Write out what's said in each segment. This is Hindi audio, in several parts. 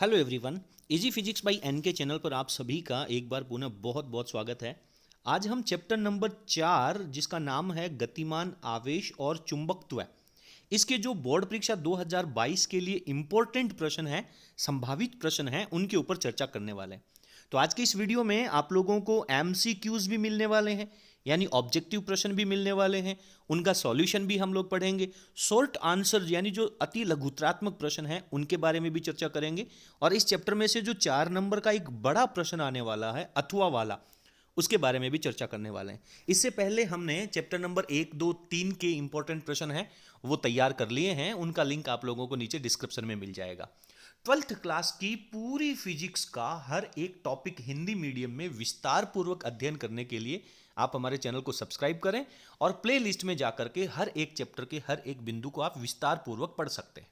Hello everyone. Easy physics by N K channel पर आप सभी का एक बार पुनः बहुत बहुत स्वागत है। आज हम चैप्टर नंबर 4 जिसका नाम है गतिमान आवेश और चुंबकत्व, इसके जो बोर्ड परीक्षा 2022 के लिए इम्पोर्टेंट प्रश्न है, संभावित प्रश्न है, उनके ऊपर चर्चा करने वाले हैं। तो आज के इस वीडियो में आप लोगों को एमसीक्यूज भी मिलने वाले हैं, यानी ऑब्जेक्टिव प्रश्न भी मिलने वाले हैं, उनका सॉल्यूशन भी हम लोग पढ़ेंगे। शॉर्ट आंसर यानी जो अति लघुत्रात्मक प्रश्न हैं उनके बारे में भी चर्चा करेंगे। और इस चैप्टर में से जो 4 नंबर का एक बड़ा प्रश्न आने वाला है अथवा वाला, उसके बारे में भी चर्चा करने वाले हैं। इससे पहले हमने चैप्टर नंबर 1, 2, 3 के इंपॉर्टेंट प्रश्न हैं वो तैयार कर लिए हैं, उनका लिंक आप लोगों को नीचे डिस्क्रिप्शन में मिल जाएगा। 12th क्लास की पूरी फिजिक्स का हर एक टॉपिक हिंदी मीडियम में विस्तार पूर्वक अध्ययन करने के लिए आप हमारे चैनल को सब्सक्राइब करें और प्ले लिस्ट में जाकर के हर एक चैप्टर के हर एक बिंदु को आप विस्तार पूर्वक पढ़ सकते हैं।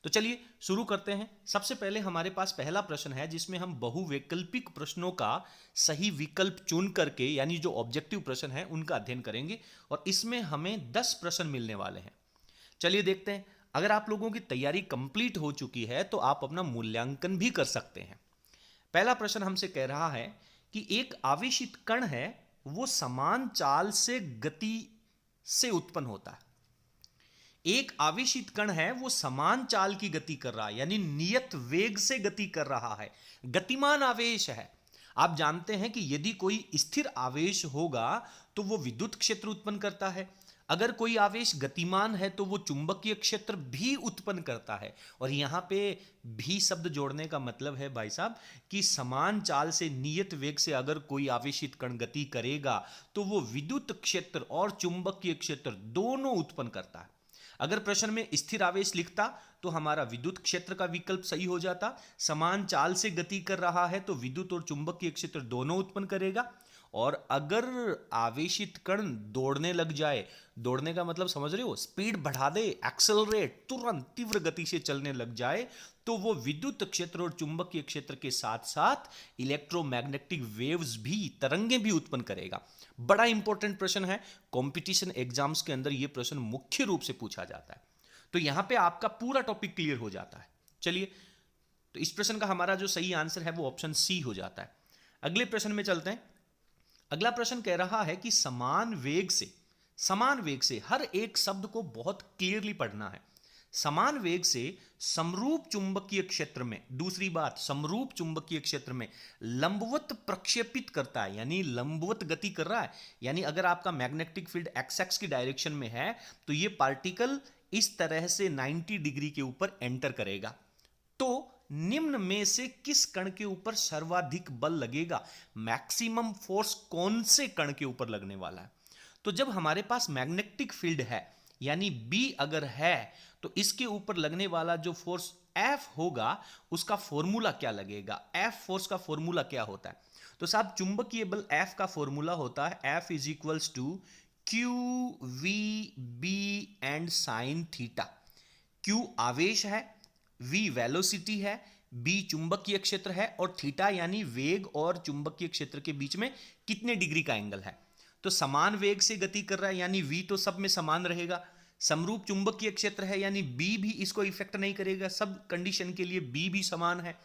तो चलिए शुरू करते हैं। सबसे पहले हमारे पास पहला प्रश्न है जिसमें हम बहुवैकल्पिक प्रश्नों का सही विकल्प चुन करके, यानी जो ऑब्जेक्टिव प्रश्न है उनका अध्ययन करेंगे और इसमें हमें 10 प्रश्न मिलने वाले हैं। चलिए देखते हैं। अगर आप लोगों की तैयारी कंप्लीट हो चुकी है तो आप अपना मूल्यांकन भी कर सकते हैं। पहला प्रश्न हमसे कह रहा है कि एक आवेशित कण है, वो समान चाल से गति से उत्पन्न होता है। एक आवेशित कण है, वो समान चाल की गति कर रहा है, यानी नियत वेग से गति कर रहा है, गतिमान आवेश है। आप जानते हैं कि यदि कोई स्थिर आवेश होगा तो वो विद्युत क्षेत्र उत्पन्न करता है, अगर कोई आवेश गतिमान है तो वो चुंबकीय क्षेत्र भी उत्पन्न करता है। और यहां पे भी शब्द जोड़ने का मतलब है भाई साहब कि समान चाल से नियत वेग से अगर कोई आवेशित कण गति करेगा तो वो विद्युत क्षेत्र और चुंबकीय क्षेत्र दोनों उत्पन्न करता है। अगर प्रश्न में स्थिर आवेश लिखता तो हमारा विद्युत क्षेत्र का विकल्प सही हो जाता। समान चाल से गति कर रहा है तो विद्युत और चुंबकीय क्षेत्र दोनों उत्पन्न करेगा। और अगर आवेशित कण दौड़ने लग जाए, दौड़ने का मतलब समझ रहे हो, स्पीड बढ़ा दे, एक्सेलरेट, तुरंत तीव्र गति से चलने लग जाए, तो वो विद्युत क्षेत्र और चुंबकीय क्षेत्र के साथ साथ इलेक्ट्रोमैग्नेटिक वेव्स भी, तरंगें भी उत्पन्न करेगा। बड़ा इंपॉर्टेंट प्रश्न है, कंपटीशन एग्जाम्स के अंदर यह प्रश्न मुख्य रूप से पूछा जाता है। तो यहां पे आपका पूरा टॉपिक क्लियर हो जाता है। चलिए, तो इस प्रश्न का हमारा जो सही आंसर है वो ऑप्शन सी हो जाता है। अगले प्रश्न में चलते हैं। अगला प्रश्न कह रहा है कि समान वेग से हर एक शब्द को बहुत क्लियरली पढ़ना है। समान वेग से समरूप चुंबकीय क्षेत्र में, दूसरी बात, समरूप चुंबकीय क्षेत्र में लंबवत प्रक्षेपित करता है, यानी लंबवत गति कर रहा है। यानी अगर आपका मैग्नेटिक फील्ड एक्स की डायरेक्शन में है तो ये पार्टिकल इस तरह से 90 डिग्री के ऊपर एंटर करेगा। तो निम्न में से किस कण के ऊपर सर्वाधिक बल लगेगा, मैक्सिमम फोर्स कौन से कण के ऊपर लगने वाला है? तो जब हमारे पास मैग्नेटिक फील्ड है, यानी B अगर है, तो इसके ऊपर लगने वाला जो फोर्स F होगा उसका फॉर्मूला क्या लगेगा? F फोर्स का फॉर्मूला क्या होता है? तो साहब चुंबकीय बल F का फॉर्मूला होता है F is equals to Q V B and sine theta. Q आवेश है, V वेलोसिटी है, B चुंबकीय क्षेत्र है और थीटा यानी वेग और चुंबकीय क्षेत्र के बीच में कितने डिग्री का एंगल है। तो समान वेग से गति कर रहा है यानी V तो सब में समान रहेगा। समरूप चुंबकीय क्षेत्र है यानी B भी इसको इफेक्ट नहीं करेगा, सब कंडीशन के लिए B भी समान है।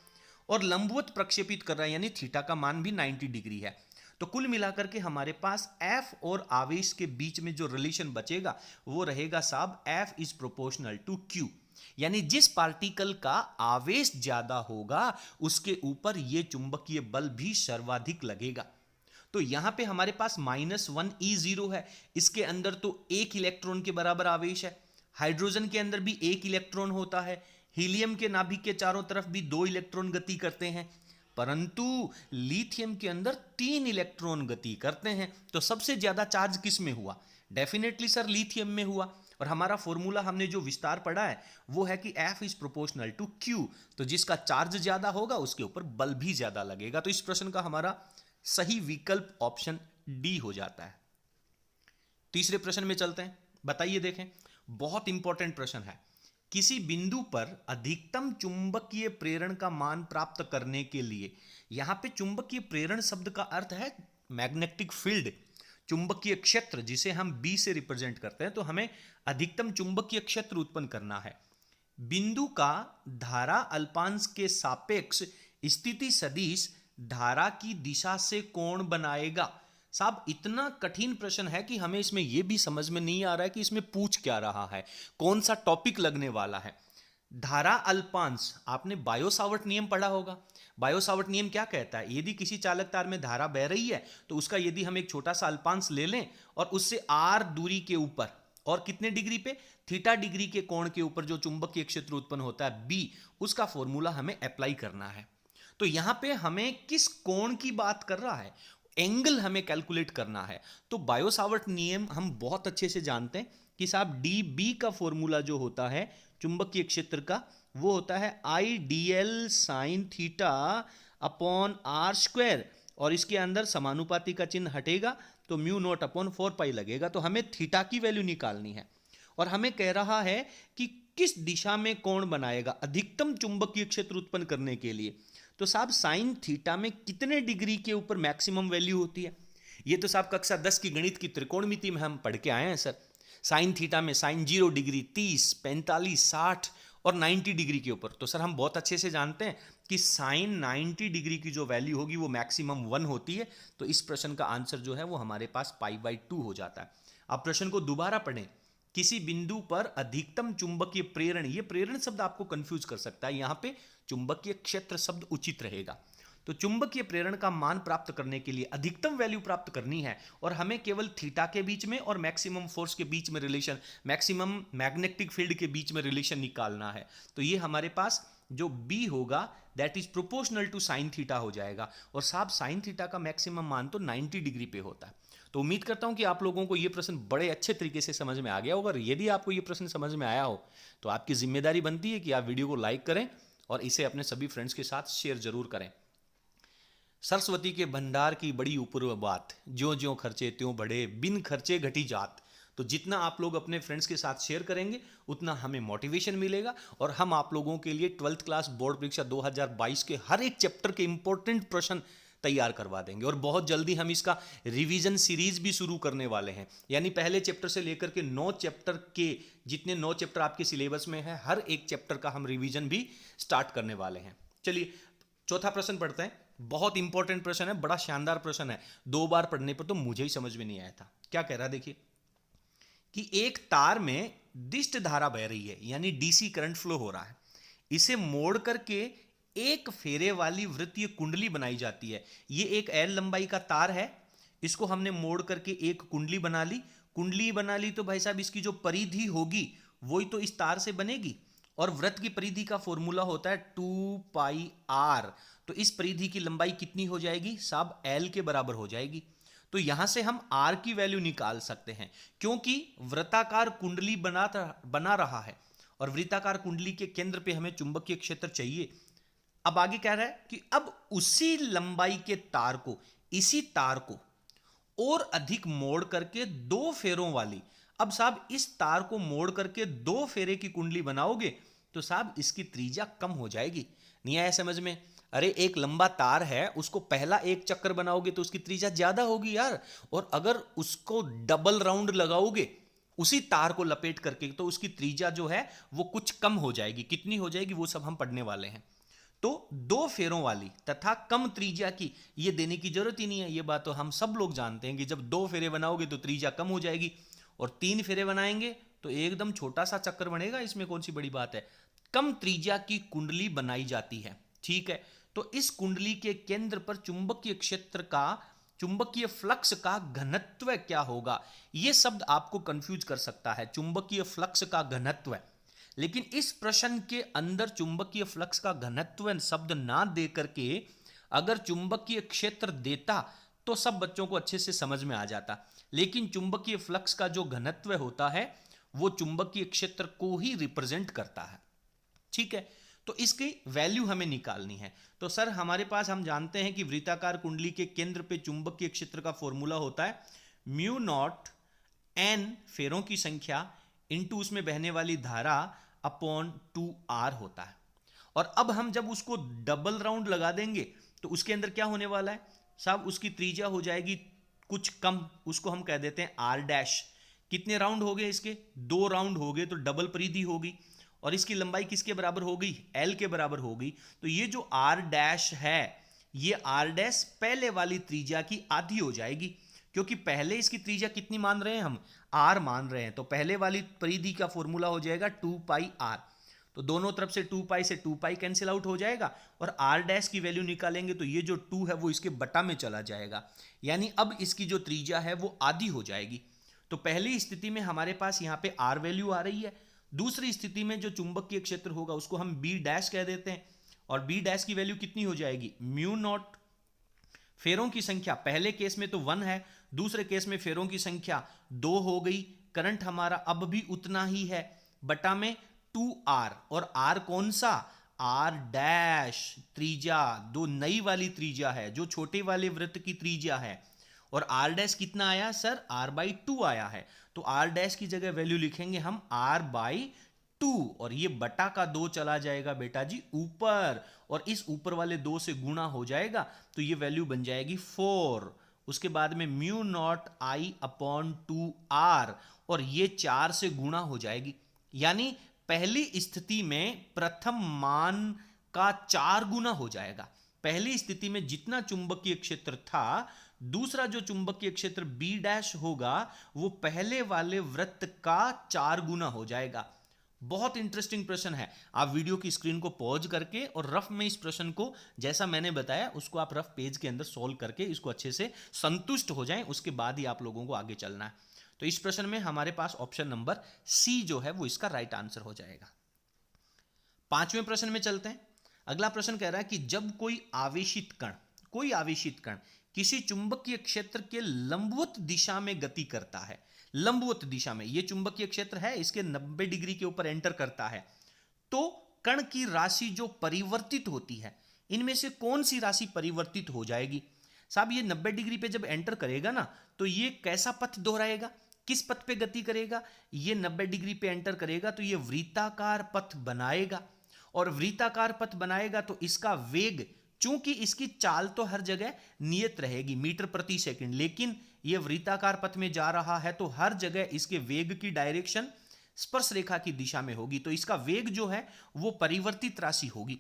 और लंबवत प्रक्षेपित कर रहा है यानी थीटा का मान भी 90 डिग्री है। तो कुल मिलाकर के हमारे पास F और आवेश के बीच में जो रिलेशन बचेगा वो रहेगा साहब F is proportional to Q, यानी जिस पार्टिकल का आवेश ज्यादा होगा उसके ऊपर यह चुंबकीय बल भी सर्वाधिक लगेगा। तो यहां पे हमारे पास -1e0 है, इसके अंदर तो एक इलेक्ट्रॉन के बराबर आवेश है। हाइड्रोजन के अंदर भी एक इलेक्ट्रॉन होता है, हीलियम के नाभिक के चारों तरफ भी 2 इलेक्ट्रॉन गति करते हैं, परंतु लिथियम के अंदर 3 इलेक्ट्रॉन गति करते हैं। तो सबसे ज्यादा चार्ज किस में हुआ? डेफिनेटली सर लिथियम में हुआ। और हमारा फॉर्मूला हमने जो विस्तार पढ़ा है वो है कि F is proportional to Q, तो जिसका चार्ज ज्यादा होगा उसके ऊपर बल भी ज्यादा लगेगा। तो इस प्रश्न का हमारा सही विकल्प ऑप्शन डी हो जाता है। तीसरे प्रश्न में चलते हैं। बताइए, देखें, बहुत इंपॉर्टेंट प्रश्न है। किसी बिंदु पर अधिकतम चुंबकीय प्रेरण का मान प्राप्त करने के लिए, यहां पे चुंबकीय प्रेरण शब्द का अर्थ है मैग्नेटिक फील्ड, चुंबकीय क्षेत्र जिसे हम B से रिप्रेजेंट करते हैं। तो हमें अधिकतम चुंबकीय क्षेत्र उत्पन्न करना है। बिंदु का धारा अल्पांश के सापेक्ष स्थिति सदिश धारा की दिशा से कोण बनाएगा। साहब इतना कठिन प्रश्न है कि हमें इसमें यह भी समझ में नहीं आ रहा है कि इसमें पूछ क्या रहा है, कौन सा टॉपिक लगने वाला है। धारा अल्पांश, आपने बायो-सावर्ट नियम पढ़ा होगा। बायो-सावर्ट नियम क्या कहता है, यदि किसी चालक तार में धारा बह रही है तो उसका यदि हम एक छोटा सा अल्पांश ले लें और उससे r दूरी के ऊपर और कितने डिग्री पे, थीटा डिग्री के कोण के ऊपर जो चुंबकीय क्षेत्र उत्पन्न होता है B, उसका फॉर्मूला हमें अप्लाई करना है। तो यहां पे हमें किस कोण की बात कर रहा है, एंगल हमें कैलकुलेट करना है। तो बायो-सावर्ट नियम हम बहुत अच्छे से जानते हैं कि साहब डी बी का फॉर्मूला जो होता है चुंबकीय क्षेत्र का, वो होता है I D L sine theta upon R square, और इसके अंदर समानुपाती का चिन्ह हटेगा तो म्यू नॉट अपॉन 4 पाई लगेगा। तो हमें थीटा की वैल्यू निकालनी है और हमें कह रहा है कि किस दिशा में कोण बनाएगा अधिकतम चुंबकीय क्षेत्र उत्पन्न करने के लिए। तो साहब साइन थीटा में कितने डिग्री के ऊपर मैक्सिमम वैल्यू होती है, ये तो साहब कक्षा 10 की गणित की त्रिकोणमिति में हम पढ़ के आए हैं सर। साइन थीटा में साइन 0 डिग्री, 30, 45, 60 और 90 डिग्री के ऊपर। तो सर हम बहुत अच्छे से जानते हैं कि साइन 90 डिग्री की जो वैल्यू होगी वो मैक्सिमम 1 होती है। तो इस प्रश्न का आंसर जो है वो हमारे पास π/2 हो जाता है। अब प्रश्न को दोबारा पढ़ें। किसी बिंदु पर अधिकतम चुंबकीय प्रेरण, ये प्रेरण शब्द आपको कंफ्यूज कर सकता है, यहां पे चुंबकीय क्षेत्र शब्द उचित रहेगा। तो चुंबकीय प्रेरण का मान प्राप्त करने के लिए अधिकतम वैल्यू प्राप्त करनी है और हमें केवल थीटा के बीच में और मैक्सिमम फोर्स के बीच में रिलेशन, मैक्सिमम मैग्नेटिक फील्ड के बीच में रिलेशन निकालना है। तो ये हमारे पास जो B होगा that is proportional to sine theta हो जाएगा। और साहब साइन थीटा का मैक्सिमम मान तो 90 डिग्री पे होता है। तो उम्मीद करता हूं कि आप लोगों को ये प्रश्न बड़े अच्छे तरीके से समझ में आ गया होगा। और यदि आपको ये प्रश्न समझ में आया हो तो आपकी जिम्मेदारी बनती है कि आप वीडियो को लाइक करें और इसे अपने सभी फ्रेंड्स के साथ शेयर जरूर करें। सरस्वती के भंडार की बड़ी अपूर्व बात, ज्यों ज्यों खर्चे त्यों बढ़े, बिन खर्चे घटी जात। तो जितना आप लोग अपने फ्रेंड्स के साथ शेयर करेंगे उतना हमें मोटिवेशन मिलेगा और हम आप लोगों के लिए 12th क्लास बोर्ड परीक्षा 2022 के हर एक चैप्टर के इंपॉर्टेंट प्रश्न तैयार करवा देंगे। और बहुत जल्दी हम इसका रिवीजन सीरीज भी शुरू करने वाले हैं, यानी पहले चैप्टर से लेकर के 9 चैप्टर के जितने 9 चैप्टर आपके सिलेबस में है, हर एक चैप्टर का हम रिवीजन भी स्टार्ट करने वाले हैं। चलिए चौथा प्रश्न पढ़ते हैं। बहुत इंपॉर्टेंट प्रश्न है, बड़ा शानदार प्रश्न है, 2 बार पढ़ने पर तो मुझे ही समझ में नहीं आया था। क्या कह रहा है देखिए कि एक तार में दिष्ट धारा बह रही है, यानी डीसी करंट फ्लो हो रहा है। इसे मोड़ करके एक फेरे वाली वृत्तीय कुंडली बनाई जाती है। ये एक एल लंबाई का तार है, इसको हमने मोड़ करके एक कुंडली बना ली। कुंडली बना ली तो भाई साहब इसकी जो परिधि होगी वही तो इस तार से बनेगी, और वृत्त की परिधि का फॉर्मूला होता है 2πr। तो इस परिधि की लंबाई कितनी हो जाएगी साहब, एल के बराबर हो जाएगी। तो यहां से हम आर की वैल्यू निकाल सकते हैं, क्योंकि वृत्ताकार कुंडली बना रहा है और वृत्ताकार कुंडली के केंद्र पे हमें चुंबकीय क्षेत्र चाहिए। अब आगे कह रहा है कि अब उसी लंबाई के तार को, इसी तार को और अधिक मोड़ करके 2 फेरों वाली, अब साहब इस तार को मोड़ करके 2 फेरे की कुंडली बनाओगे तो साहब इसकी त्रिज्या कम हो जाएगी। नहीं आया समझ में? अरे एक लंबा तार है, उसको पहला एक चक्कर बनाओगे तो उसकी त्रिज्या ज्यादा होगी यार, और अगर उसको डबल राउंड लगाओगे उसी तार को लपेट करके तो उसकी त्रिज्या जो है वो कुछ कम हो जाएगी। कितनी हो जाएगी वो सब हम पढ़ने वाले हैं। तो 2 फेरों वाली तथा कम त्रिज्या की, ये देने की जरूरत ही नहीं है, ये बात तो हम सब लोग जानते हैं कि जब 2 फेरे बनाओगे तो त्रिज्या कम हो जाएगी, और 3 फेरे बनाएंगे तो एकदम छोटा सा चक्कर बनेगा, इसमें कौन सी बड़ी बात है। कम त्रिज्या की कुंडली बनाई जाती है, ठीक है। तो इस कुंडली के केंद्र पर चुंबकीय क्षेत्र का, चुंबकीय फ्लक्स का घनत्व क्या होगा, यह शब्द आपको कंफ्यूज कर सकता है, चुंबकीय फ्लक्स का घनत्व। लेकिन इस प्रश्न के अंदर चुंबकीय फ्लक्स का घनत्व शब्द ना दे करके अगर चुंबकीय क्षेत्र देता तो सब बच्चों को अच्छे से समझ में आ जाता। लेकिन चुंबकीय फ्लक्स का जो घनत्व होता है वो चुंबकीय क्षेत्र को ही रिप्रेजेंट करता है, ठीक है। तो इसकी वैल्यू हमें निकालनी है। तो सर हमारे पास, हम जानते हैं कि वृत्ताकार कुंडली के केंद्र पे चुंबकीय क्षेत्र का फॉर्मूला होता है म्यू नॉट n फेरों की संख्या इनटू उसमें बहने वाली धारा अपॉन 2r होता है। और अब हम जब उसको डबल राउंड लगा देंगे तो उसके अंदर क्या होने वाला है साहब, उसकी त्रिज्या हो जाएगी कुछ कम, उसको हम कह देते हैं r डैश। कितने राउंड हो गए इसके, 2 राउंड हो गए, तो डबल परिधि होगी। और इसकी लंबाई किसके बराबर हो गई, एल के बराबर हो गई। तो ये जो आर डैश है, ये आर डैश पहले वाली त्रिज्या की आधी हो जाएगी, क्योंकि पहले इसकी त्रिज्या कितनी मान रहे हैं हम, आर मान रहे हैं। तो पहले वाली परिधि का फॉर्मूला हो जाएगा 2 पाई आर। तो दोनों तरफ से 2 पाई से 2 पाई कैंसिल आउट हो जाएगा, और आर डैश की वैल्यू निकालेंगे तो ये जो 2 है वो इसके बटा में चला जाएगा, यानी अब इसकी जो त्रिज्या है वो आधी हो जाएगी। तो पहली स्थिति में हमारे पास यहाँ पे आर वैल्यू आ रही है। दूसरी स्थिति में जो चुंबकीय क्षेत्र होगा उसको हम बी डैश कह देते हैं, और बी डैश की वैल्यू कितनी हो जाएगी, म्यू नॉट फेरों की संख्या, पहले केस में तो 1 है, दूसरे केस में फेरों की संख्या 2 हो गई, करंट हमारा अब भी उतना ही है, बटा में 2r, और r कौन सा, r डैश त्रिज्या, दो नई वाली त्रिज्या है जो छोटे वाले वृत्त की त्रिज्या है, और r डैश कितना आया सर, r/2 आया है। तो r डैश की जगह वैल्यू लिखेंगे हम r/2, और ये बटा का 2 चला जाएगा बेटा जी ऊपर, और इस ऊपर वाले 2 से गुणा हो जाएगा, तो ये वैल्यू बन जाएगी 4। उसके बाद में म्यू नॉट I/2r, और ये 4 से गुणा हो जाएगी, यानी पहली स्थिति में प्रथम मान का 4 गुना हो जाएगा। पहली स्थिति में जितना चुंबकीय क्षेत्र था, दूसरा जो चुंबकीय क्षेत्र बी डैश होगा वो पहले वाले वृत्त का 4 गुना हो जाएगा। बहुत इंटरेस्टिंग प्रश्न है। आप वीडियो की स्क्रीन को पॉज करके और रफ में इस प्रश्न को जैसा मैंने बताया उसको आप रफ पेज के अंदर सोल्व करके इसको अच्छे से संतुष्ट हो जाएं, उसके बाद ही आप लोगों को आगे चलना है। तो इस प्रश्न में हमारे पास ऑप्शन नंबर सी जो है वो इसका राइट आंसर हो जाएगा। 5वें प्रश्न में चलते हैं। अगला प्रश्न कह रहा है कि जब कोई आवेशित कण किसी चुंबकीय क्षेत्र के लंबवत दिशा में गति करता है, लंबवत दिशा में, ये चुंबकीय क्षेत्र है, इसके 90 डिग्री के ऊपर एंटर करता है, तो कण की राशि जो परिवर्तित होती है, इनमें से कौन सी राशि परिवर्तित हो जाएगी। साहब ये 90 डिग्री पे जब एंटर करेगा ना, तो ये कैसा पथ दोहराएगा, किस पथ पे गति करेगा, ये 90 डिग्री पे एंटर करेगा तो ये वृत्ताकार पथ बनाएगा, और वृत्ताकार पथ बनाएगा तो इसका वेग, चूंकि इसकी चाल तो हर जगह नियत रहेगी मीटर प्रति सेकंड, लेकिन यह वृत्ताकार पथ में जा रहा है तो हर जगह इसके वेग की डायरेक्शन स्पर्श रेखा की दिशा में होगी, तो इसका वेग जो है वो परिवर्तित राशि होगी।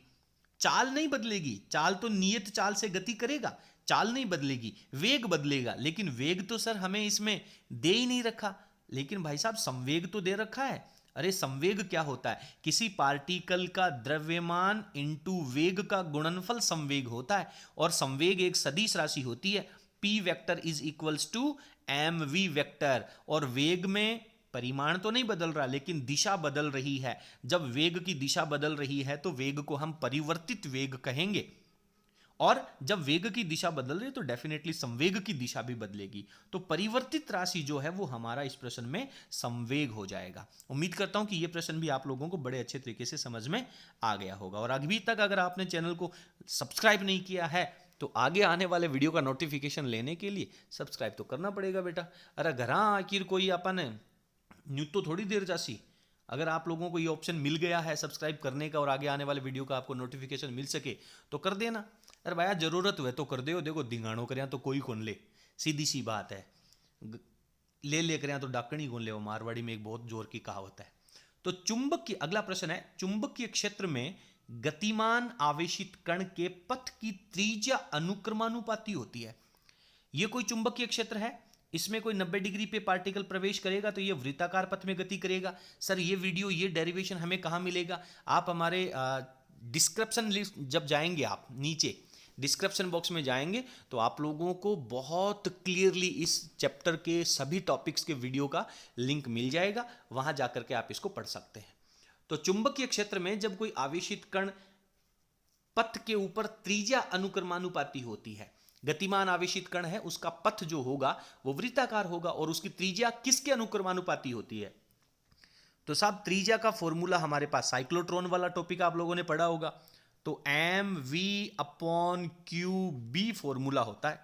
चाल नहीं बदलेगी, चाल तो नियत चाल से गति करेगा, चाल नहीं बदलेगी, वेग बदलेगा, लेकिन वेग तो सर हमें इसमें दे ही नहीं रखा। लेकिन भाई साहब संवेग तो दे रखा है। अरे संवेग क्या होता है, किसी पार्टिकल का द्रव्यमान इंटू वेग का गुणनफल संवेग होता है, और संवेग एक सदिश राशि होती है, p vector is equals to mv vector, और वेग में परिमाण तो नहीं बदल रहा लेकिन दिशा बदल रही है। जब वेग की दिशा बदल रही है तो वेग को हम परिवर्तित वेग कहेंगे, और जब वेग की दिशा बदल रही है तो डेफिनेटली संवेग की दिशा भी बदलेगी। तो परिवर्तित राशि जो है वो हमारा इस प्रश्न में संवेग हो जाएगा। उम्मीद करता हूं कि ये प्रश्न भी आप लोगों को बड़े अच्छे तरीके से समझ में आ गया होगा। और अभी तक अगर आपने चैनल को सब्सक्राइब नहीं किया है तो आगे आने वाले वीडियो का नोटिफिकेशन लेने के लिए सब्सक्राइब तो करना पड़ेगा बेटा। अरे घर आखिर कोई अपन न्यू तो थोड़ी देर जासी, अगर आप लोगों को ये ऑप्शन मिल गया है सब्सक्राइब करने का और आगे आने वाले वीडियो का आपको नोटिफिकेशन मिल सके तो कर देना। अरे भाई जरूरत हुए तो कर दे, देखो दिंगाणो करें तो कोई कौन ले, सीधी सी बात है, ले करें तो डाकणी कौन ले, वो मारवाड़ी में एक बहुत जोर की कहावत है। तो चुंबकीय, अगला प्रश्न है, चुंबकीय क्षेत्र में गतिमान आवेशित कण के पथ की त्रिज्या अनुक्रमानुपाती होती है। यह कोई चुंबकीय क्षेत्र है, इसमें कोई 90 डिग्री पे पार्टिकल प्रवेश करेगा तो ये वृत्ताकार पथ में गति करेगा। सर ये वीडियो, ये डेरिवेशन हमें कहाँ मिलेगा, आप हमारे डिस्क्रिप्शन लिस्ट जब जाएंगे, आप नीचे डिस्क्रिप्शन बॉक्स में जाएंगे तो आप लोगों को बहुत क्लियरली इस चैप्टर के सभी टॉपिक्स के वीडियो का लिंक मिल जाएगा, वहां जाकर के आप इसको पढ़ सकते हैं। तो चुंबकीय क्षेत्र में जब कोई आवेशित कण पथ के ऊपर त्रिज्या अनुक्रमानुपाती होती है, गतिमान आवेशित कण है उसका पथ जो होगा वो वृत्ताकार होगा, और उसकी त्रिज्या किसके अनुक्रमानुपाती होती है। तो साहब त्रिज्या का फॉर्मूला हमारे पास, साइक्लोट्रॉन वाला टॉपिक आप लोगों ने पढ़ा होगा, तो mv/qb फॉर्मूला होता है।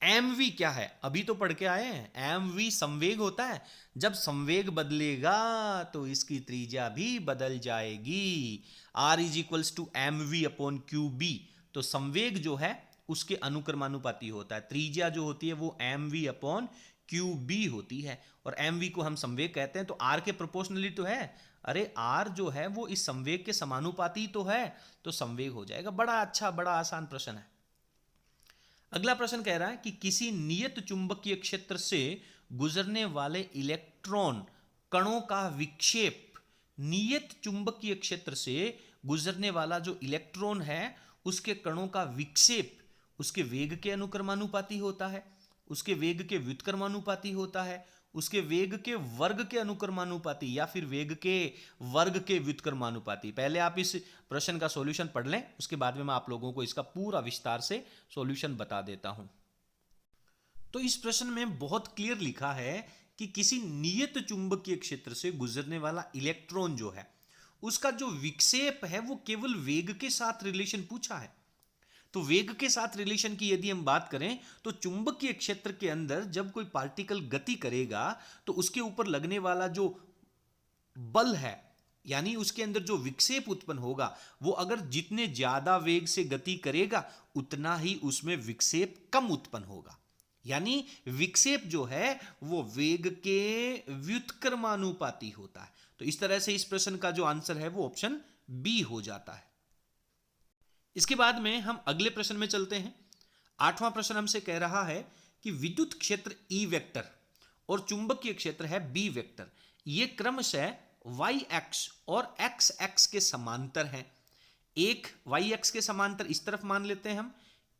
mv क्या है, अभी तो पढ़ के आए हैं, mv संवेग होता है, जब संवेग बदलेगा तो इसकी त्रिज्या भी बदल जाएगी। r is equals to mv/qb, तो संवेग जो है उसके अनुक्रमानुपाती होता है, त्रिज्या जो होती है वो mv/qb होती है, और mv को हम संवेग कहते हैं। तो r के प्रोपोर्शनली तो है, अरे आर जो है वो इस संवेग के समानुपाती तो है, तो संवेग हो जाएगा। बड़ा अच्छा, बड़ा आसान प्रश्न है। अगला प्रश्न कह रहा है कि किसी नियत चुंबकीय क्षेत्र से गुजरने वाले इलेक्ट्रॉन कणों का विक्षेप, नियत चुंबकीय क्षेत्र से गुजरने वाला जो इलेक्ट्रॉन है उसके कणों का विक्षेप उसके वेग के अनुक्रमानुपाती होता है, उसके वेग के व्युत्क्रमानुपाती होता है, उसके वेग के वर्ग के अनुक्रमानुपाती, या फिर वेग के वर्ग के व्युत्क्रमानुपाती। पहले आप इस प्रश्न का सॉल्यूशन पढ़ लें, उसके बाद में मैं आप लोगों को इसका पूरा विस्तार से सॉल्यूशन बता देता हूं। तो इस प्रश्न में बहुत क्लियर लिखा है कि किसी नियत चुंबकीय क्षेत्र से गुजरने वाला इलेक्ट्रॉन जो है उसका जो विक्षेप है वो केवल वेग के साथ रिलेशन पूछा है। तो वेग के साथ रिलेशन की यदि हम बात करें तो चुंबकीय क्षेत्र के अंदर जब कोई पार्टिकल गति करेगा तो उसके ऊपर लगने वाला जो बल है, यानी उसके अंदर जो विक्षेप उत्पन्न होगा, वो अगर जितने ज्यादा वेग से गति करेगा उतना ही उसमें विक्षेप कम उत्पन्न होगा। यानी विक्षेप जो है वो वेग के व्युत्क्रमानुपाती होता है। तो इस तरह से इस प्रश्न का जो आंसर है वो ऑप्शन बी हो जाता है। इसके बाद में हम अगले प्रश्न में चलते हैं। 8वां प्रश्न हमसे कह रहा है कि विद्युत क्षेत्र ई वेक्टर और चुंबकीय क्षेत्र है बी वेक्टर, ये क्रमशः वाई एक्स और एक्स एक्स के समांतर हैं। एक वाई एक्स के समांतर इस तरफ मान लेते हैं हम,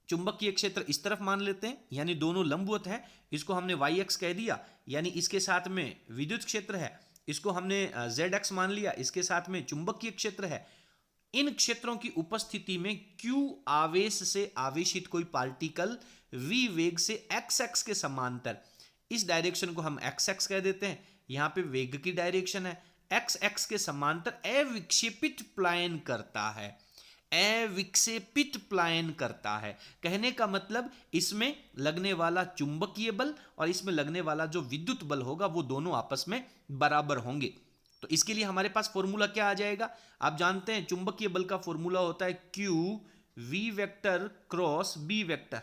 चुंबकीय क्षेत्र इस तरफ मान लेते हैं, यानी दोनों लंबवत है, इसको हमने वाई एक्स कह दिया। यानी इसके साथ में विद्युत क्षेत्र है, इसको हमने जेड एक्स मान लिया, इसके साथ में चुंबकीय क्षेत्र है। इन क्षेत्रों की उपस्थिति में Q आवेश से आवेशित कोई पार्टिकल V वेग से x x के समांतर, इस डायरेक्शन को हम x x कह देते हैं, यहां पे वेग की डायरेक्शन है, x x के समांतर अविक्षेपित प्लायन करता है, अविक्षेपित प्लायन करता है। कहने का मतलब इसमें लगने वाला चुंबकीय बल और इसमें लगने वाला जो विद्युत बल होगा वो दोनों आपस में बराबर होंगे। तो इसके लिए हमारे पास फॉर्मूला क्या आ जाएगा, आप जानते हैं चुंबकीय बल का फॉर्मूला होता है Q V vector cross B vector,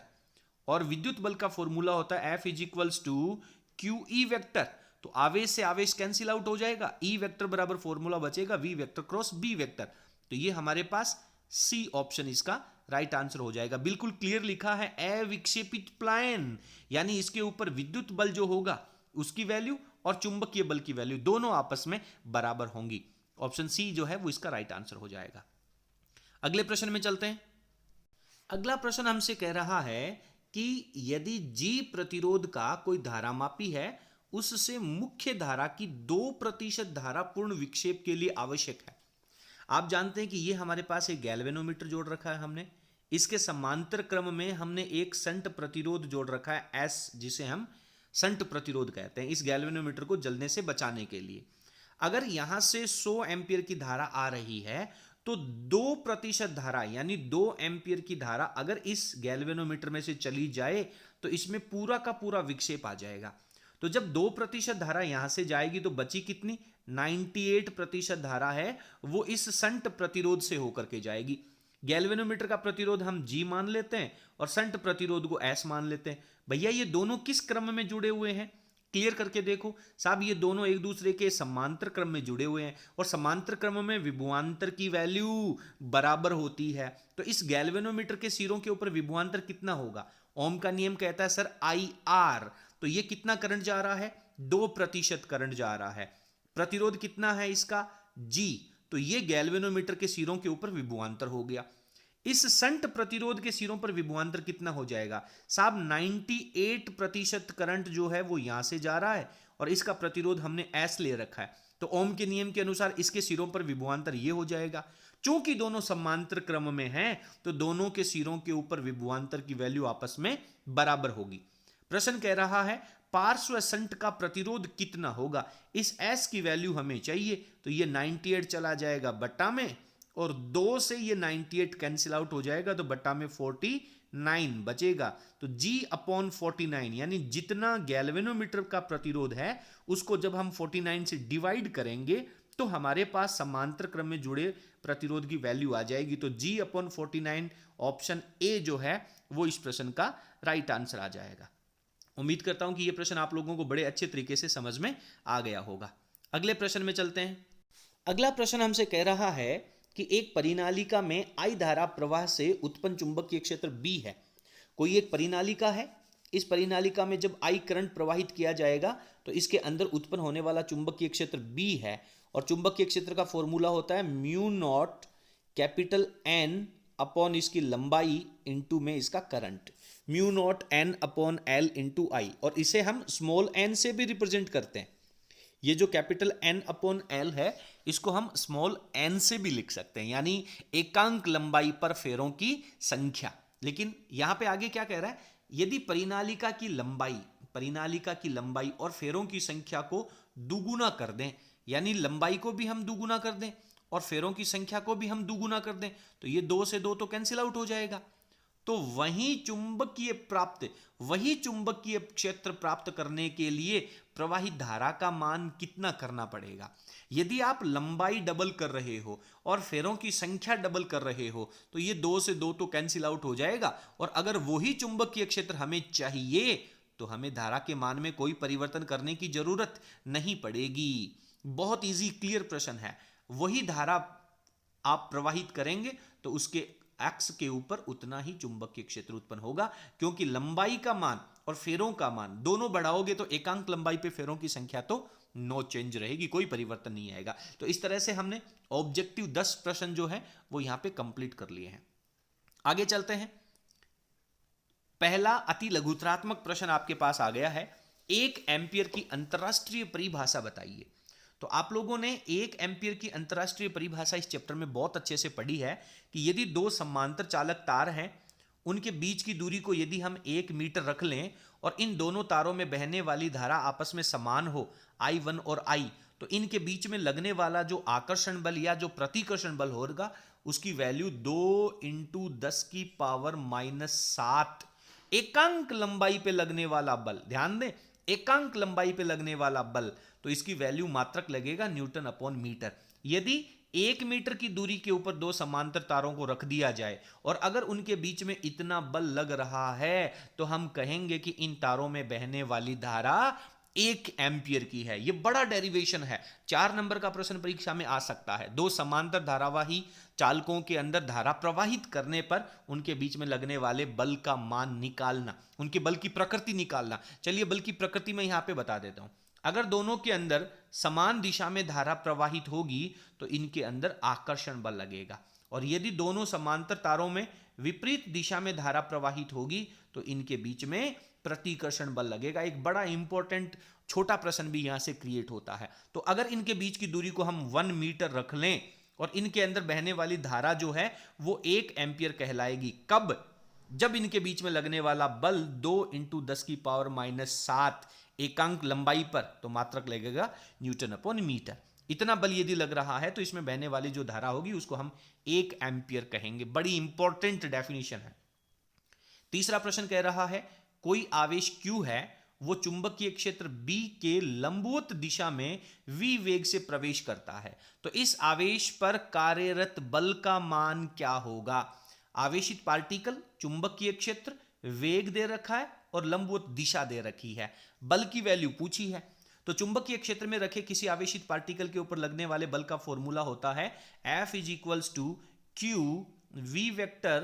और विद्युत बल का फॉर्मूला होता है F is equals to Q E vector. तो आवेश से आवेश कैंसिल आउट हो जाएगा, E वेक्टर बराबर फॉर्मूला बचेगा V vector cross B vector. तो ये हमारे पास सी ऑप्शन इसका राइट आंसर हो जाएगा। बिल्कुल क्लियर लिखा है अविक्षेपित प्लायन, यानी इसके ऊपर विद्युत बल जो होगा उसकी वैल्यू और चुंबकीय बल की वैल्यू दोनों आपस में बराबर होंगी। ऑप्शन सी जो है वो इसका राइट आंसर हो जाएगा। अगले प्रश्न में चलते हैं। अगला प्रश्न हमसे कह रहा है कि यदि G प्रतिरोध का कोई धारामापी है उससे मुख्य धारा की 2% धारा पूर्ण विक्षेप के लिए आवश्यक है। आप जानते हैं कि ये हमारे पास एक गैल्वेनोमीटर जोड़ रखा है हमने, इसके समांतर क्रम में हमने एक संट प्रतिरोध जोड़ रखा है S, जिसे हम संट प्रतिरोध कहते हैं, इस गैल्वेनोमीटर को जलने से बचाने के लिए। अगर यहां से 100 एम्पियर की धारा आ रही है तो 2% धारा यानी 2 एम्पियर की धारा अगर इस गैल्वेनोमीटर में से चली जाए तो इसमें पूरा का पूरा विक्षेप आ जाएगा। तो जब 2% धारा यहां से जाएगी तो बची कितनी, 98% धारा है वो इस संट प्रतिरोध से होकर के जाएगी। गैल्वेनोमीटर का प्रतिरोध हम G मान लेते हैं और संट प्रतिरोध को S मान लेते हैं। भैया ये दोनों किस क्रम में जुड़े हुए हैं, क्लियर करके देखो साहब, ये दोनों एक दूसरे के समांतर क्रम में जुड़े हुए हैं और समांतर क्रम में विभवांतर की वैल्यू बराबर होती है। तो इस गैल्वेनोमीटर के सिरों के ऊपर विभवांतर कितना होगा, ओम का नियम कहता है सर IR, तो ये कितना करंट जा रहा है, 2% करंट जा रहा है। प्रतिरोध कितना है इसका G, तो ये गैल्वेनोमीटर के सिरों के ऊपर विभवांतर हो गया। इस संट प्रतिरोध के सिरों पर विभवांतर कितना हो जाएगा साहब, 98% करंट जो है वो यहां से जा रहा है और इसका प्रतिरोध हमने S ले रखा है, तो ओम के नियम के अनुसार इसके सिरों पर विभवांतर ये हो जाएगा। चूंकि दोनों समांतर क्रम में हैं तो दोनों के सिरों के ऊपर विभवांतर की वैल्यू आपस में बराबर होगी। प्रश्न कह रहा है पार्श्व संट का प्रतिरोध कितना होगा, इस S की वैल्यु हमें चाहिए, तो ये 98 चला जाएगा बट्टा में और 2 से ये 98 कैंसिल आउट हो जाएगा तो बट्टा में 49 बचेगा। तो G/49 यानी जितना गैल्वेनोमीटर का प्रतिरोध है उसको जब हम 49 से डिवाइड करेंगे तो हमारे पास समांतर क्रम में जुड़े प्रतिरोध की वैल्यू आ जाएगी। तो G/49 ऑप्शन ए जो है वो इस प्रश्न का राइट आंसर आ जाएगा। उम्मीद करता हूं कि यह प्रश्न आप लोगों को बड़े अच्छे तरीके से समझ में आ गया होगा। अगले प्रश्न में चलते हैं। अगला प्रश्न हमसे कह रहा है कि एक परिनालिका में I धारा प्रवाह से उत्पन्न चुंबकीय क्षेत्र B है। कोई एक परिनालिका है, इस परिनालिका में जब I करंट प्रवाहित किया जाएगा तो इसके अंदर उत्पन्न होने वाला चुंबकीय क्षेत्र B है, और चुंबकीय क्षेत्र का फॉर्मूला होता है mu naught capital N upon इसकी लंबाई इंटू में इसका current, mu naught N upon L into I, और इसे हम स्मॉल n से भी रिप्रेजेंट करते हैं। ये जो कैपिटल N अपॉन L है इसको हम स्मॉल n से भी लिख सकते हैं, यानी एकांक लंबाई पर फेरों की संख्या। लेकिन यहां पे आगे क्या कह रहा है, यदि परिनालिका की लंबाई और फेरों की संख्या को दुगुना कर दें, यानी लंबाई को भी हम दुगुना कर दें और फेरों की संख्या को भी हम दुगुना कर दें, तो ये 2 से 2 तो कैंसिल आउट हो जाएगा। तो वही चुंबकीय क्षेत्र प्राप्त करने के लिए प्रवाहित धारा का मान कितना करना पड़ेगा। यदि आप लंबाई डबल कर रहे हो और फेरों की संख्या डबल कर रहे हो तो ये 2 से 2 तो कैंसिल आउट हो जाएगा, और अगर वही चुंबकीय क्षेत्र हमें चाहिए तो हमें धारा के मान में कोई परिवर्तन करने की जरूरत नहीं पड़ेगी। बहुत इजी क्लियर प्रश्न है। वही धारा आप प्रवाहित करेंगे तो उसके एक्स के ऊपर उतना ही चुंबकीय क्षेत्र उत्पन्न होगा, क्योंकि लंबाई का मान और फेरों का मान दोनों बढ़ाओगे तो एकांक लंबाई पे फेरों की संख्या तो नो चेंज रहेगी, कोई परिवर्तन नहीं आएगा। तो इस तरह से हमने ऑब्जेक्टिव 10 प्रश्न जो है वो यहां पे कंप्लीट कर लिए हैं। आगे चलते हैं। पहला अति लघुत्रात्मक प्रश्न आपके पास आ गया है, 1 एम्पियर की अंतरराष्ट्रीय परिभाषा बताइए। तो आप लोगों ने 1 एम्पियर की अंतरराष्ट्रीय परिभाषा इस चैप्टर में बहुत अच्छे से पढ़ी है कि यदि 2 समांतर चालक तार हैं, उनके बीच की दूरी को यदि हम 1 मीटर रख लें और इन दोनों तारों में बहने वाली धारा आपस में समान हो I1 और I, तो इनके बीच में लगने वाला जो आकर्षण बल या जो प्रतिकर्षण बल होगा उसकी वैल्यू 2 × 10⁻⁷ एकांक लंबाई पे लगने वाला बल, ध्यान दें एकांक लंबाई पे लगने वाला बल, तो इसकी वैल्यू मात्रक लगेगा न्यूटन अपॉन मीटर। यदि 1 मीटर की दूरी के ऊपर 2 समांतर तारों को रख दिया जाए और अगर उनके बीच में इतना बल लग रहा है तो हम कहेंगे कि इन तारों में बहने वाली धारा 1 एम्पियर की है। यह बड़ा डेरिवेशन है, 4 नंबर का प्रश्न परीक्षा में आ सकता है। 2 समांतर धारावाही चालकों के अंदर धारा प्रवाहित करने पर उनके बीच में लगने वाले बल का मान निकालना, उनके बल की प्रकृति निकालना। चलिए बल की प्रकृति में यहां पे बता देता हूं। अगर दोनों के अंदर समान दिशा में धारा प्रवाहित होगी तो इनके अंदर आकर्षण बल लगेगा, और यदि दोनों समांतर तारों में विपरीत दिशा में धारा प्रवाहित होगी तो इनके बीच में प्रतिकर्षण बल लगेगा। एक बड़ा इंपॉर्टेंट छोटा प्रश्न भी यहां से क्रिएट होता है। तो अगर इनके बीच की दूरी को हम 1 मीटर रख लें और इनके अंदर बहने वाली धारा जो है वो 1 एम्पियर कहलाएगी। कब? जब इनके बीच में लगने वाला बल 2 × 10⁻⁷ एकांक लंबाई पर, तो मात्रक लगेगा न्यूटन अपॉन मीटर। इतना बल यदि लग रहा है तो इसमें बहने वाली जो धारा होगी उसको हम 1 एम्पियर कहेंगे। बड़ी इंपॉर्टेंट डेफिनेशन है। तीसरा प्रश्न कह रहा है कोई आवेश Q है, वो चुंबकीय क्षेत्र B के लंबवत दिशा में v वेग से प्रवेश करता है, तो इस आवेश पर कार्यरत बल का मान क्या होगा। आवेशित पार्टिकल, चुंबकीय क्षेत्र, वेग दे रखा है और लंबवत दिशा दे रखी है, बल की वैल्यू पूछी है। तो चुंबकीय क्षेत्र में रखे किसी आवेशित पार्टिकल के ऊपर लगने वाले बल का फॉर्मूला होता है F = Q v vector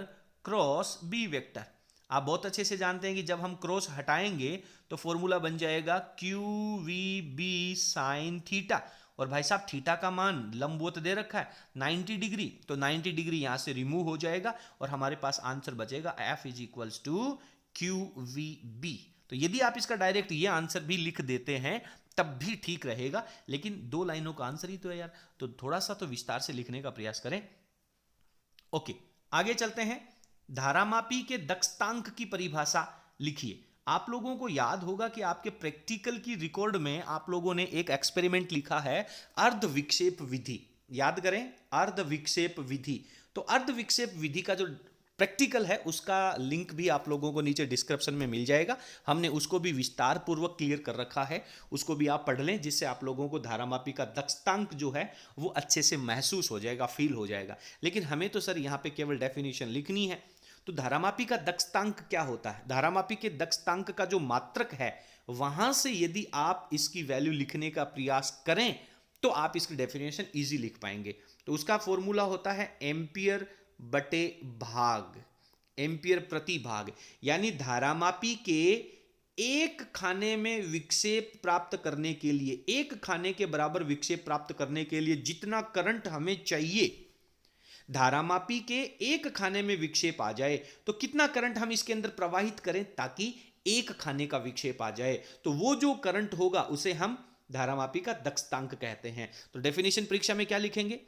cross b vector. आप बहुत अच्छे से जानते हैं कि जब हम क्रॉस हटाएंगे तो फॉर्मूला बन जाएगा QVB sin थीटा, और भाई साहब थीटा का मान लंबवत दे रखा है 90 डिग्री, तो 90 डिग्री यहां से रिमूव हो जाएगा और हमारे पास आंसर बचेगा F = QVB। तो यदि आप इसका डायरेक्ट ये आंसर भी लिख देते हैं तब भी ठीक रहेगा, लेकिन 2 लाइनों का आंसर ही तो है यार, तो थोड़ा सा तो विस्तार से लिखने का प्रयास करें। ओके, आगे चलते हैं। धारामापी के दक्षतांक की परिभाषा लिखिए। आप लोगों को याद होगा कि आपके प्रैक्टिकल की रिकॉर्ड में आप लोगों ने एक एक्सपेरिमेंट लिखा है अर्ध विक्षेप विधि। याद करें, अर्ध विक्षेप विधि। तो अर्ध विक्षेप विधि का जो प्रैक्टिकल है उसका लिंक भी आप लोगों को नीचे डिस्क्रिप्शन में मिल जाएगा। हमने उसको भी विस्तार पूर्वक क्लियर कर रखा है, उसको भी आप पढ़ लें, जिससे आप लोगों को धारामापी का दक्षतांक जो है वो अच्छे से महसूस हो जाएगा, फील हो जाएगा। लेकिन हमें तो सर यहाँ पे केवल डेफिनेशन लिखनी है। तो धारामापी का दक्षतांक क्या होता है? धारामापी के दक्षतांक का जो मात्रक है वहां से यदि आप इसकी वैल्यू लिखने का प्रयास करें तो आप इसकी डेफिनेशन इजी लिख पाएंगे। तो उसका फॉर्मूला होता है एम्पियर बटे भाग, एम्पियर प्रति भाग, यानी धारामापी के एक खाने में विक्षेप प्राप्त करने के लिए, एक खाने के बराबर विक्षेप प्राप्त करने के लिए जितना करंट हमें चाहिए, धारामापी के एक खाने में विक्षेप आ जाए तो कितना करंट हम इसके अंदर प्रवाहित करें ताकि एक खाने का विक्षेप आ जाए, तो वो जो करंट होगा उसे हम धारामापी का दक्षतांक कहते हैं। तो डेफिनेशन परीक्षा में क्या लिखेंगे?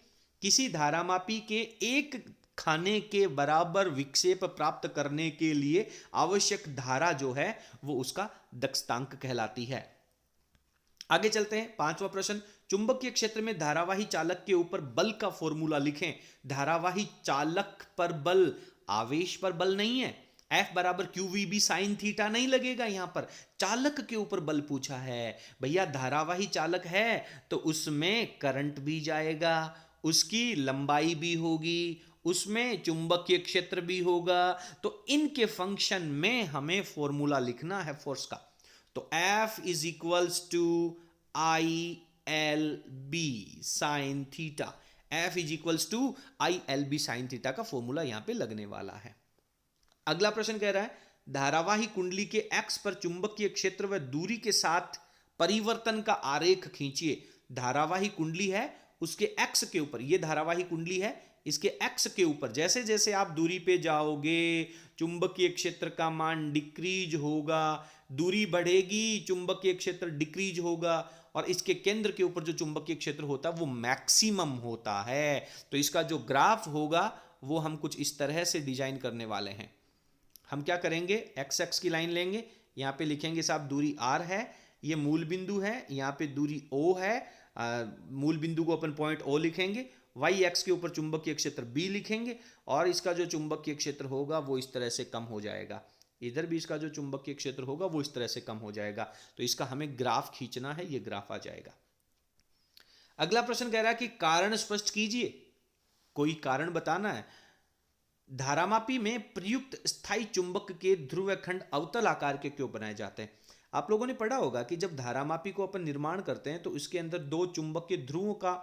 किसी धारामापी के एक खाने के बराबर विक्षेप प्राप्त करने के लिए आवश्यक धारा जो है वो उसका दक्षतांक कहलाती है। आगे चलते हैं, पांचवा प्रश्न, चुंबकीय क्षेत्र में धारावाही चालक के ऊपर बल का फॉर्मूला लिखें। धारावाही चालक पर बल, आवेश पर बल नहीं है। F बराबर QVB साइन थीटा नहीं लगेगा, यहां पर चालक के ऊपर बल पूछा है। भैया धारावाही चालक है तो उसमें करंट भी जाएगा, उसकी लंबाई भी होगी, उसमें चुंबकीय क्षेत्र भी होगा, तो इनके फंक्शन में हमें फॉर्मूला लिखना है फोर्स का। तो F is equals to ILB sine theta, F is equals to ILB sine theta का फॉर्मूला यहां पे लगने वाला है। अगला प्रश्न कह रहा है, धारावाही कुंडली के X पर चुंबकीय क्षेत्र व दूरी के साथ परिवर्तन का आरेख खींचिए। धारावाही कुंडली है, उसके X के ऊपर, ये धारावाही कुंडली है, इसके X के ऊपर जैसे जैसे आप दूरी पे जाओगे चुंबकीय क्षेत्र का मान डिक्रीज होगा, दूरी बढ़ेगी चुंबकीय क्षेत्र डिक्रीज होगा, और इसके केंद्र के ऊपर जो चुंबकीय क्षेत्र होता है वो मैक्सिमम होता है। तो इसका जो ग्राफ होगा वो हम कुछ इस तरह से डिजाइन करने वाले हैं। हम क्या करेंगे, एक्स एक्स की लाइन लेंगे, यहाँ पे लिखेंगे साहब दूरी r है, ये मूल बिंदु है, यहाँ पे दूरी O है, मूल बिंदु को अपन पॉइंट O लिखेंगे, वाई एक्स के ऊपर चुंबकीय क्षेत्र B लिखेंगे, और इसका जो चुंबकीय क्षेत्र होगा वो इस तरह से कम हो जाएगा, इधर भी इसका जो चुंबकीय क्षेत्र होगा वो इस तरह से कम हो जाएगा। तो इसका हमें ग्राफ खींचना है, ये ग्राफ आ जाएगा। अगला प्रश्न कह रहा है कि कारण स्पष्ट कीजिए, कोई कारण बताना है। धारामापी में प्रयुक्त स्थायी चुंबक के ध्रुव खंड अवतल आकार के क्यों बनाए जाते हैं? आप लोगों ने पढ़ा होगा कि जब धारामापी को अपन निर्माण करते हैं तो इसके अंदर दो चुंबक के ध्रुवों का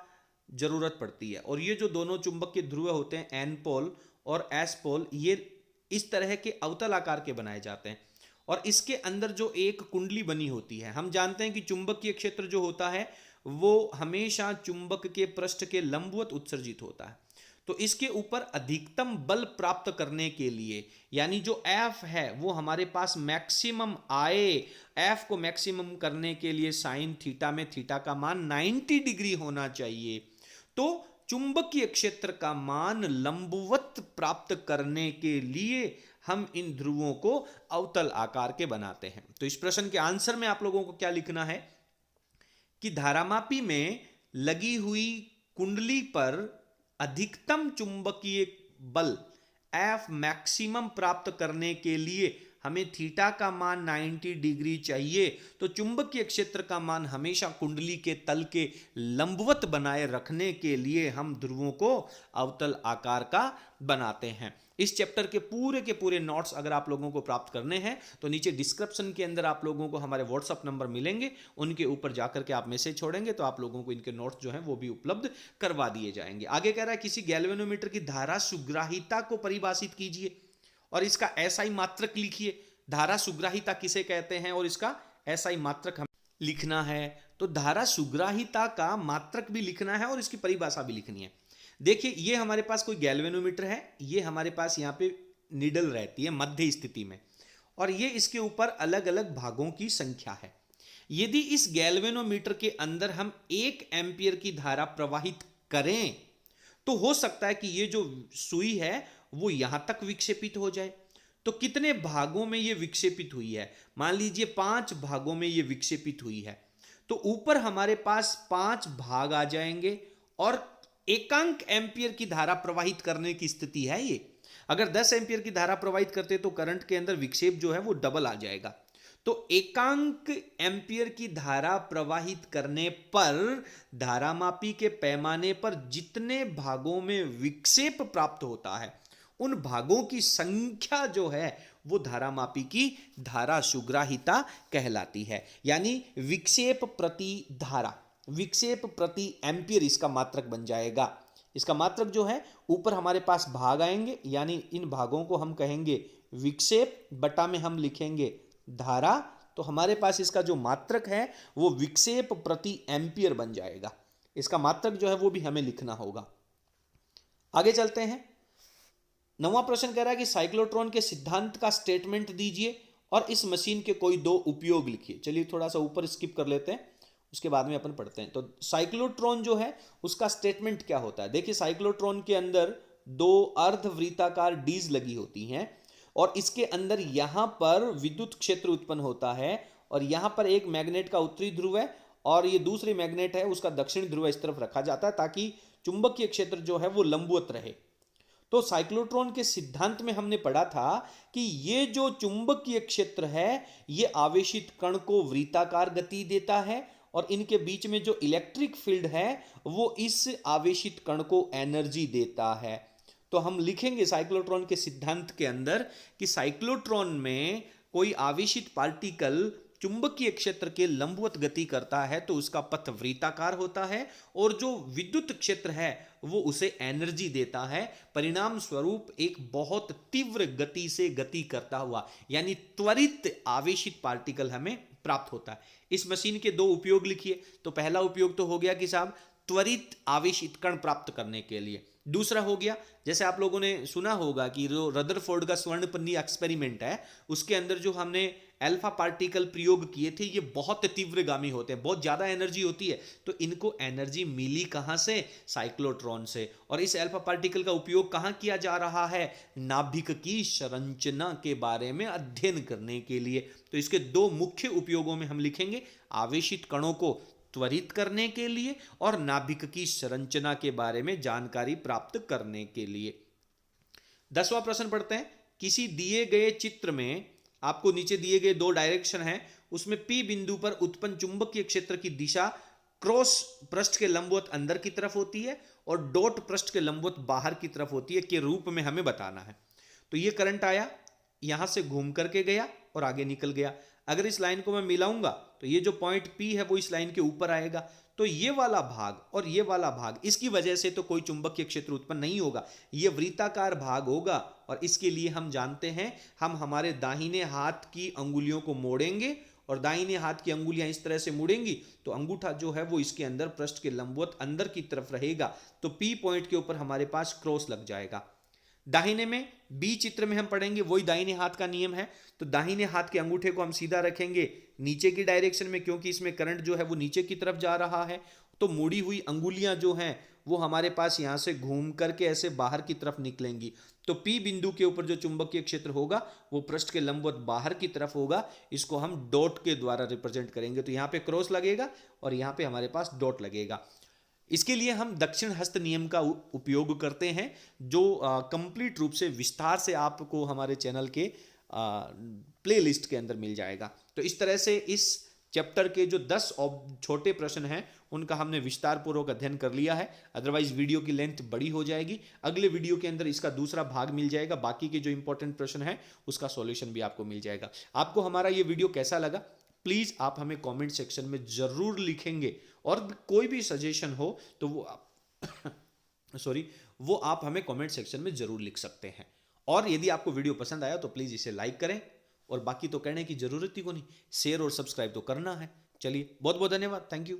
जरूरत पड़ती है, और ये जो दोनों चुंबक के ध्रुव होते हैं एन पोल और एस पोल, ये इस तरह के अवतल आकार के बनाए जाते हैं, और इसके अंदर जो एक कुंडली बनी होती है, हम जानते हैं कि चुंबकीय क्षेत्र जो होता है वो हमेशा चुंबक के पृष्ठ के लंबवत उत्सर्जित होता है। तो इसके ऊपर अधिकतम बल प्राप्त करने के लिए, यानी जो F है वो हमारे पास मैक्सिमम आए, F को मैक्सिमम करने के लिए साइन थीटा में थीटा का मान 90 डिग्री होना चाहिए। तो चुंबकीय क्षेत्र का मान लंबवत प्राप्त करने के लिए हम इन ध्रुवों को अवतल आकार के बनाते हैं। तो इस प्रश्न के आंसर में आप लोगों को क्या लिखना है कि धारामापी में लगी हुई कुंडली पर अधिकतम चुंबकीय बल F मैक्सिमम प्राप्त करने के लिए हमें थीटा का मान 90 डिग्री चाहिए। तो चुंबकीय क्षेत्र का मान हमेशा कुंडली के तल के लंबवत बनाए रखने के लिए हम ध्रुवों को अवतल आकार का बनाते हैं। इस चैप्टर के पूरे नोट्स अगर आप लोगों को प्राप्त करने हैं तो नीचे डिस्क्रिप्शन के अंदर आप लोगों को हमारे व्हाट्सअप नंबर मिलेंगे, उनके ऊपर जाकर के आप मैसेज छोड़ेंगे तो आप लोगों को इनके नोट्स जो हैं वो भी उपलब्ध करवा दिए जाएंगे। आगे कह रहा है किसी गैल्वेनोमीटर की धारा सुग्राहिता को परिभाषित कीजिए और इसका SI मात्रक लिखिए। धारा सुग्राहिता किसे कहते हैं और इसका SI मात्रक हमें लिखना है। तो धारा सुग्राहिता का मात्रक भी लिखना है और इसकी परिभाषा भी लिखनी है। देखिए ये हमारे पास कोई गैल्वेनोमीटर है, ये हमारे पास यहाँ पे निडल रहती है मध्य स्थिति में, और ये इसके ऊपर अलग अलग भागों की संख्या है। यदि इस गैल्वेनोमीटर के अंदर हम 1 एम्पियर की धारा प्रवाहित करें तो हो सकता है कि ये जो सुई है वो यहां तक विक्षेपित हो जाए। तो कितने भागों में ये विक्षेपित हुई है? मान लीजिए 5 भागों में ये विक्षेपित हुई है। तो ऊपर हमारे पास 5 भाग आ जाएंगे और एकांक एम्पियर की धारा प्रवाहित करने की स्थिति है ये। अगर 10 एम्पियर की धारा प्रवाहित करते तो करंट के अंदर विक्षेप जो है वो डबल आ जाएगा। तो एकांक एम्पियर की धारा प्रवाहित करने पर धारामापी के पैमाने पर जितने भागों में विक्षेप प्राप्त होता है उन भागों की संख्या जो है वो धारामापी की धारा सुग्राहिता कहलाती है, यानी विक्षेप प्रति धारा। विक्षेप प्रति एम्पियर इसका मात्रक बन जाएगा। इसका मात्रक जो है, ऊपर हमारे पास भाग आएंगे, यानी इन भागों को हम कहेंगे विक्षेप, बटा में हम लिखेंगे धारा, तो हमारे पास इसका जो मात्रक है वो विक्षेप प्रति एम्पियर बन जाएगा। इसका मात्रक जो है वो भी हमें लिखना होगा। आगे चलते हैं। 9वां प्रश्न कह रहा है कि साइक्लोट्रॉन के सिद्धांत का स्टेटमेंट दीजिए और इस मशीन के कोई दो उपयोग लिखिए। चलिए थोड़ा सा ऊपर स्किप कर लेते हैं, उसके बाद में अपन पढ़ते हैं। तो साइक्लोट्रॉन जो है उसका स्टेटमेंट क्या होता है। देखिए, साइक्लोट्रॉन के अंदर दो अर्धवृत्ताकार डीज लगी होती हैं और इसके अंदर यहां पर विद्युत क्षेत्र उत्पन्न होता है और यहां पर एक मैग्नेट का उत्तरी ध्रुव है और ये दूसरी मैग्नेट है उसका दक्षिणी ध्रुव इस तरफ रखा जाता है ताकि चुंबकीय क्षेत्र जो है वो लंबवत रहे। तो साइक्लोट्रॉन के सिद्धांत में हमने पढ़ा था कि ये जो चुंबकीय क्षेत्र है ये आवेशित कण को वृत्ताकार गति देता है और इनके बीच में जो इलेक्ट्रिक फील्ड है वो इस आवेशित कण को एनर्जी देता है। तो हम लिखेंगे साइक्लोट्रॉन के सिद्धांत के अंदर कि साइक्लोट्रॉन में कोई आवेशित पार्टिकल चुंबकीय क्षेत्र के लंबवत गति करता है तो उसका पथ वृत्ताकार होता है और जो विद्युत क्षेत्र है वो उसे एनर्जी देता है। परिणाम स्वरूप एक बहुत तीव्र गति से गति करता हुआ यानी त्वरित आवेशित पार्टिकल हमें प्राप्त होता है। इस मशीन के दो उपयोग लिखिए। तो पहला उपयोग तो हो गया कि साहब त्वरित आवेशित कण प्राप्त करने के लिए। दूसरा हो गया, जैसे आप लोगों ने सुना होगा कि जो रदरफोर्ड का स्वर्णपन्नी एक्सपेरिमेंट है उसके अंदर जो हमने अल्फा पार्टिकल प्रयोग किए थे ये बहुत तीव्रगामी होते हैं, बहुत ज्यादा एनर्जी होती है। तो इनको एनर्जी मिली कहां से? साइक्लोट्रॉन से। और इस अल्फा पार्टिकल का उपयोग कहां किया जा रहा है? नाभिक की संरचना के बारे में अध्ययन करने के लिए। तो इसके दो मुख्य उपयोगों में हम लिखेंगे आवेशित कणों को त्वरित करने के लिए और नाभिक की संरचना के बारे में जानकारी प्राप्त करने के लिए। 10वां प्रश्न पढ़ते हैं। किसी दिए गए चित्र में आपको नीचे दिए गए दो डायरेक्शन हैं, उसमें P बिंदु पर उत्पन्न चुंबकीय क्षेत्र की दिशा क्रॉस पृष्ठ के लंबवत अंदर की तरफ होती है और डॉट पृष्ठ के लंबवत बाहर की तरफ होती है के रूप में हमें बताना है। तो ये करंट आया, यहां से घूम करके गया और आगे निकल गया। अगर इस लाइन को मैं मिलाऊंगा तो ये जो पॉइंट P है वो इस लाइन के ऊपर आएगा। तो ये वाला भाग और ये वाला भाग, इसकी वजह से तो कोई चुंबकीय क्षेत्र उत्पन्न नहीं होगा, ये वृत्ताकार भाग होगा। और इसके लिए हम जानते हैं, हम हमारे दाहिने हाथ की अंगुलियों को मोड़ेंगे और दाहिने हाथ की अंगुलियां इस तरह से मुड़ेंगी तो अंगूठा जो है वो इसके अंदर पृष्ठ के लंबवत अंदर की तरफ रहेगा। तो P पॉइंट के ऊपर हमारे पास क्रॉस लग जाएगा। दाहिने में बी चित्र में हम पढ़ेंगे वही दाहिने हाथ का नियम है। तो दाहिने हाथ के अंगूठे को हम सीधा रखेंगे नीचे की डायरेक्शन में, क्योंकि इसमें करंट जो है वो नीचे की तरफ जा रहा है। तो मुड़ी हुई अंगुलियां जो हैं वो हमारे पास यहां से घूम करके ऐसे बाहर की तरफ निकलेंगी। तो P बिंदु के ऊपर जो चुंबकीय क्षेत्र होगा वो पृष्ठ के लंबवत बाहर की तरफ होगा। इसको हम डॉट के द्वारा रिप्रेजेंट करेंगे। तो यहाँ पे क्रॉस लगेगा और यहाँ पे हमारे पास डॉट लगेगा। इसके लिए हम दक्षिण हस्त नियम का उपयोग करते हैं जो कंप्लीट रूप से विस्तार से आपको हमारे चैनल के प्लेलिस्ट के अंदर मिल जाएगा। तो इस तरह से इस चैप्टर के जो 10 छोटे प्रश्न हैं उनका हमने विस्तार पूर्वक अध्ययन कर लिया है। अदरवाइज वीडियो की लेंथ बड़ी हो जाएगी। अगले वीडियो के अंदर इसका दूसरा भाग मिल जाएगा, बाकी के जो इंपॉर्टेंट प्रश्न हैं उसका सॉल्यूशन भी आपको मिल जाएगा। आपको हमारा ये वीडियो कैसा लगा प्लीज आप हमें कमेंट सेक्शन में जरूर लिखेंगे और कोई भी सजेशन हो तो वो आप वो आप हमें कमेंट सेक्शन में जरूर लिख सकते हैं। और यदि आपको वीडियो पसंद आया तो प्लीज इसे लाइक करें और बाकी तो कहने की जरूरत ही को नहीं, शेयर और सब्सक्राइब तो करना है। चलिए, बहुत बहुत धन्यवाद। Thank you.